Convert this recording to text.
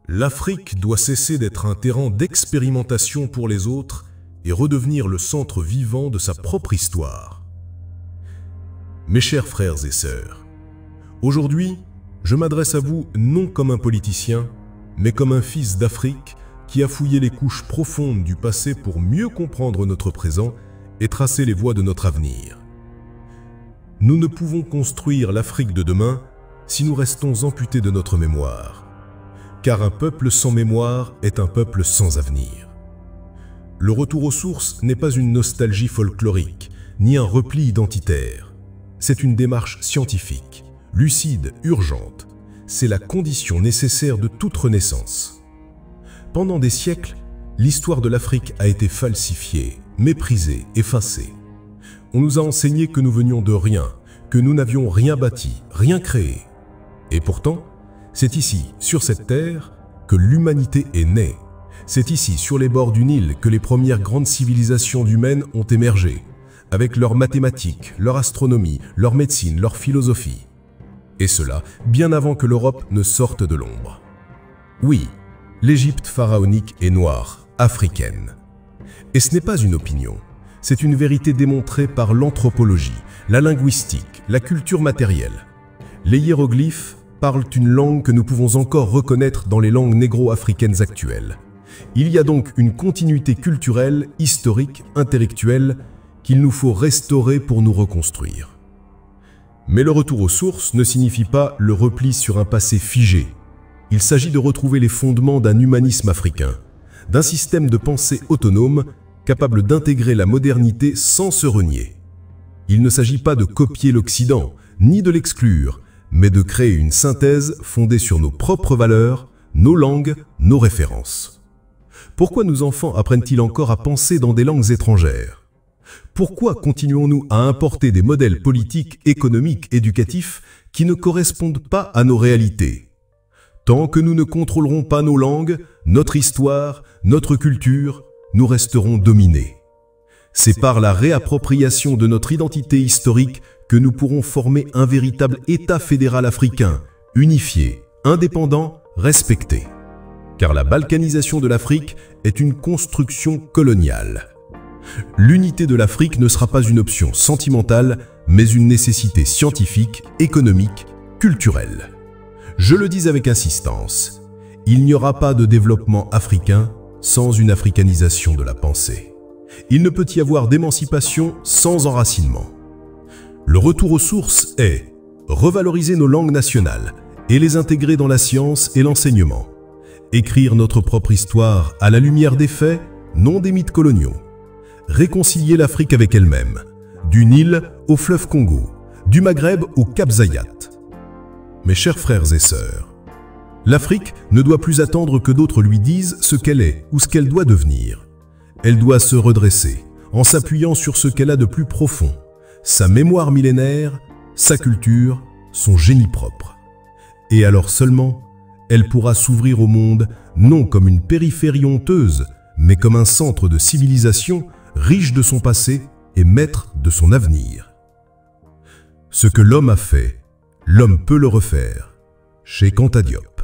L'Afrique doit cesser d'être un terrain d'expérimentation pour les autres et redevenir le centre vivant de sa propre histoire. Mes chers frères et sœurs, aujourd'hui, je m'adresse à vous non comme un politicien, mais comme un fils d'Afrique qui a fouillé les couches profondes du passé pour mieux comprendre notre présent et tracer les voies de notre avenir. Nous ne pouvons construire l'Afrique de demain si nous restons amputés de notre mémoire. Car un peuple sans mémoire est un peuple sans avenir. Le retour aux sources n'est pas une nostalgie folklorique, ni un repli identitaire. C'est une démarche scientifique, lucide, urgente. C'est la condition nécessaire de toute renaissance. Pendant des siècles, l'histoire de l'Afrique a été falsifiée, méprisée, effacée. On nous a enseigné que nous venions de rien, que nous n'avions rien bâti, rien créé. Et pourtant, c'est ici, sur cette terre, que l'humanité est née. C'est ici, sur les bords du Nil, que les premières grandes civilisations humaines ont émergé, avec leurs mathématiques, leur astronomie, leur médecine, leur philosophie. Et cela, bien avant que l'Europe ne sorte de l'ombre. Oui, l'Égypte pharaonique est noire, africaine. Et ce n'est pas une opinion, c'est une vérité démontrée par l'anthropologie, la linguistique, la culture matérielle. Les hiéroglyphes parlent une langue que nous pouvons encore reconnaître dans les langues négro-africaines actuelles. Il y a donc une continuité culturelle, historique, intellectuelle qu'il nous faut restaurer pour nous reconstruire. Mais le retour aux sources ne signifie pas le repli sur un passé figé. Il s'agit de retrouver les fondements d'un humanisme africain, d'un système de pensée autonome capable d'intégrer la modernité sans se renier. Il ne s'agit pas de copier l'Occident, ni de l'exclure, mais de créer une synthèse fondée sur nos propres valeurs, nos langues, nos références. Pourquoi nos enfants apprennent-ils encore à penser dans des langues étrangères? Pourquoi continuons-nous à importer des modèles politiques, économiques, éducatifs qui ne correspondent pas à nos réalités? Tant que nous ne contrôlerons pas nos langues, notre histoire, notre culture, nous resterons dominés. C'est par la réappropriation de notre identité historique que nous pourrons former un véritable État fédéral africain, unifié, indépendant, respecté. Car la balkanisation de l'Afrique est une construction coloniale. L'unité de l'Afrique ne sera pas une option sentimentale, mais une nécessité scientifique, économique, culturelle. Je le dis avec insistance, il n'y aura pas de développement africain sans une africanisation de la pensée. Il ne peut y avoir d'émancipation sans enracinement. Le retour aux sources est revaloriser nos langues nationales et les intégrer dans la science et l'enseignement. Écrire notre propre histoire à la lumière des faits, non des mythes coloniaux. Réconcilier l'Afrique avec elle-même, du Nil au fleuve Congo, du Maghreb au Cap Zayat. Mes chers frères et sœurs, l'Afrique ne doit plus attendre que d'autres lui disent ce qu'elle est ou ce qu'elle doit devenir. Elle doit se redresser en s'appuyant sur ce qu'elle a de plus profond, sa mémoire millénaire, sa culture, son génie propre. Et alors seulement, elle pourra s'ouvrir au monde non comme une périphérie honteuse, mais comme un centre de civilisation riche de son passé et maître de son avenir. Ce que l'homme a fait, l'homme peut le refaire. Cheikh Anta Diop.